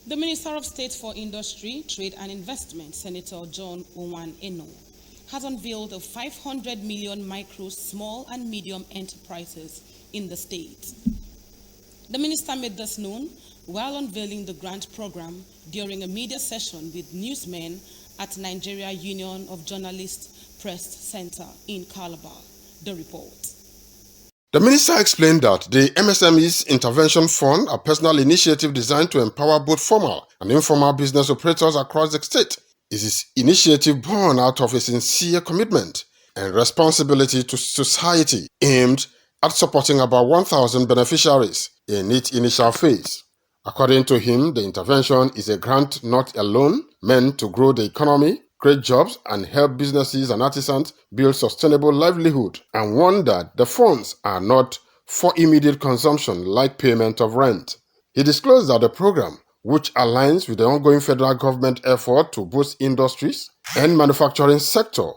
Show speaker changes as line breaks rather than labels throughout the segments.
The Minister of State for Industry, Trade and Investment, Senator John Owan Enoh, has unveiled a 500 million micro, small and medium enterprises in the state. The minister made this known while unveiling the grant program during a media session with newsmen at Nigeria Union of Journalists Press Center in Calabar. The report.
The minister explained that the MSME's Intervention Fund, a personal initiative designed to empower both formal and informal business operators across the state, is his initiative born out of a sincere commitment and responsibility to society aimed at supporting about 1,000 beneficiaries in its initial phase. According to him, the intervention is a grant not alone meant to grow the economy, create jobs, and help businesses and artisans build sustainable livelihood, and one that the funds are not for immediate consumption like payment of rent. He disclosed that the program, which aligns with the ongoing federal government effort to boost industries and manufacturing sector,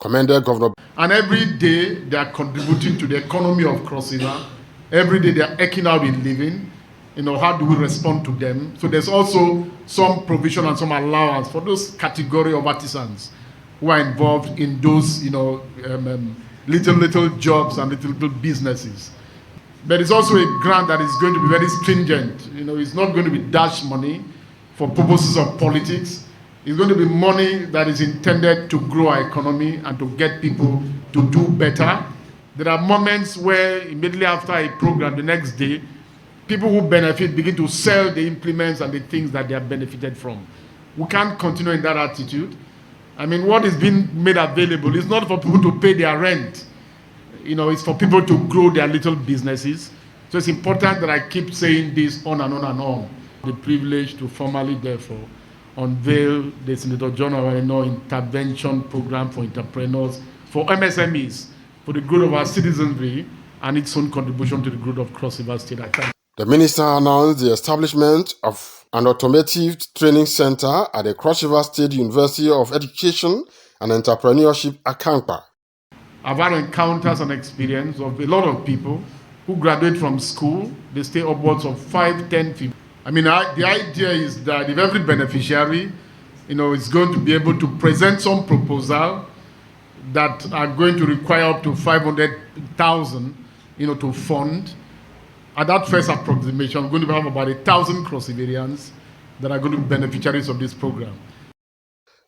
commended Governor.
And every day they are contributing to the economy of Cross River. Every day they are eking out a living. How do we respond to them? So there's also some provision and some allowance for those category of artisans who are involved in those, little jobs and little businesses. But it's also a grant that is going to be very stringent. It's not going to be dash money for purposes of politics. It's going to be money that is intended to grow our economy and to get people to do better. There are moments where immediately after a program, the next day, people who benefit begin to sell the implements and the things that they have benefited from. We can't continue in that attitude. What is being made available is not for people to pay their rent. It's for people to grow their little businesses. So it's important that I keep saying this on and on and on. The privilege to formally, therefore, unveil the Senator John Owan Enoh intervention program for entrepreneurs, for MSMEs, for the good of our citizenry and its own contribution to the growth of Cross River State.
The minister announced the establishment of an automotive training center at the Cross River State University of Education and Entrepreneurship, Akamkpa.
I've had encounters and experience of a lot of people who graduate from school. They stay upwards of 5, 10, 15. The idea is that if every beneficiary, is going to be able to present some proposal that are going to require up to 500,000, to fund. At that first approximation, we're going to have about 1,000 Cross Riverians that are going to be beneficiaries of this program.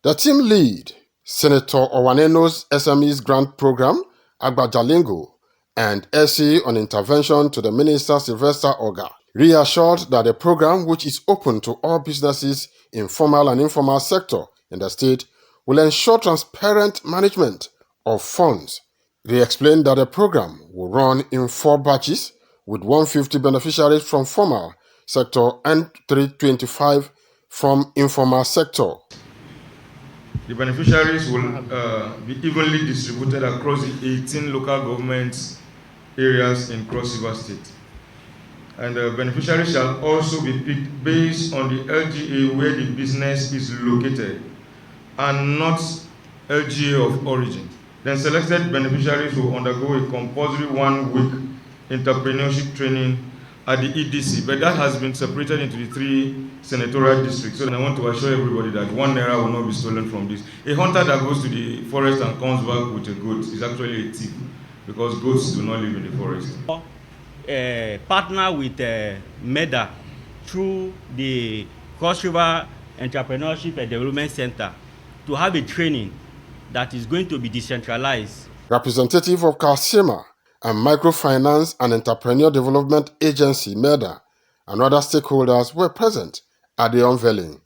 The team lead, Senator Owan Enoh's SMEs grant program, Agba Jalingo, and essay on intervention to the Minister Sylvester Oga, reassured that the program, which is open to all businesses in formal and informal sector in the state, will ensure transparent management of funds. They explained that the program will run in 4 batches, with 150 beneficiaries from formal sector and 325 from informal sector.
The beneficiaries will be evenly distributed across the 18 local government areas in Cross River State. And the beneficiaries shall also be picked based on the LGA where the business is located and not LGA of origin. Then selected beneficiaries will undergo a compulsory 1-week entrepreneurship training at the EDC, but that has been separated into the 3 senatorial districts. So I want to assure everybody that 1 naira will not be stolen from this. A hunter that goes to the forest and comes back with a goat is actually a thief, because goats do not live in the forest.
Partner with MEDA through the Cross River Entrepreneurship and Development Center to have a training that is going to be decentralized.
Representative of Kasima and Microfinance and Entrepreneur Development Agency, MEDA, and other stakeholders were present at the unveiling.